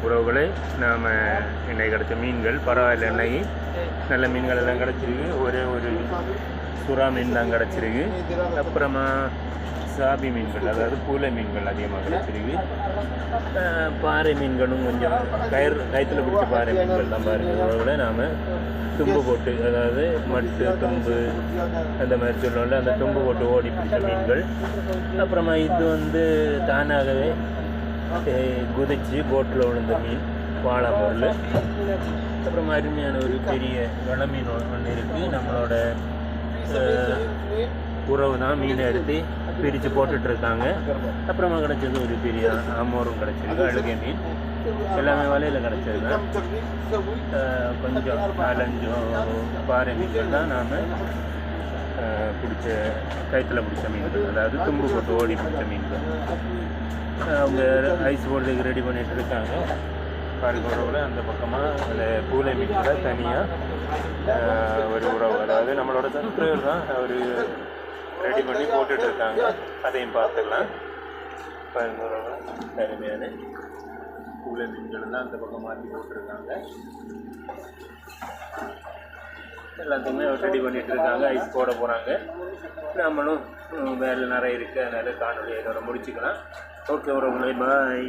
உறவுகளை நாம் இன்னைக்கு கிடைச்ச மீன்கள் பரவாயில்ல, இன்னைக்கு நல்ல மீன்கள் எல்லாம் கிடச்சிருக்கு. ஒரே ஒரு சுறா மீன் தான் கிடச்சிருக்கு. அப்புறமா சாபி மீன்கள், அதாவது பூலை மீன்கள் அதிகமாக கிடச்சிருக்கு. பாறை மீன்களும் கொஞ்சம் கயத்தில் பிடிச்ச பாறை மீன்கள் தான் பாருங்கள். உறவுகளை நாம் தும்பு போட்டு, அதாவது மட்டு தும்பு அந்த மாதிரி சொல்லுவோம்ல, அந்த தும்பு போட்டு ஓடி பிடிச்ச மீன்கள். அப்புறமா இது தானாகவே குதிச்சு போட்டில் விழுந்த மீன் வாழை பொருள். அப்புறம் அருமையான ஒரு பெரிய வெள மீன் ஒன்று இருக்குது. நம்மளோட உறவு தான் மீனை எடுத்து பிரித்து போட்டுட்ருக்காங்க. அப்புறமா கிடச்சது ஒரு பெரிய ஆமோரும் கிடச்சிருக்கு, அழுகை மீன். எல்லாமே வலையில் கிடச்சது தான். கொஞ்சம் 4-5 பாறை மீன்கள் தான் நாம் பிடிச்ச கயிற்றில் பிடிச்ச மீன்கள், அதாவது தும்பு போட்டு ஓடி பிடிச்ச மீன்கள். அவங்க ஐஸ் போடுறதுக்கு ரெடி பண்ணிகிட்டு இருக்காங்க. பாருங்க, அந்த பக்கமாக அந்த பூலை மீன்களை தனியாக ஒரு உறவு, அதாவது நம்மளோட சப்ஸ்கிரைபர் தான் அவர் ரெடி பண்ணி போட்டுட்ருக்காங்க. அதையும் பார்த்துக்கலாம். பாருங்க, அருமையான பூலை மீன்கள் தான் அந்த பக்கம் மாற்றி போட்டிருக்காங்க. எல்லாத்தையுமே ரெடி பண்ணிகிட்டு இருக்காங்க. ஐஸ் போட போகிறாங்க. நம்மளும் வேலை நிறைய இருக்குது, அதனால் காணொலியை இதோட முடிச்சுக்கலாம். ஓகே உறவுகளே, பாய்.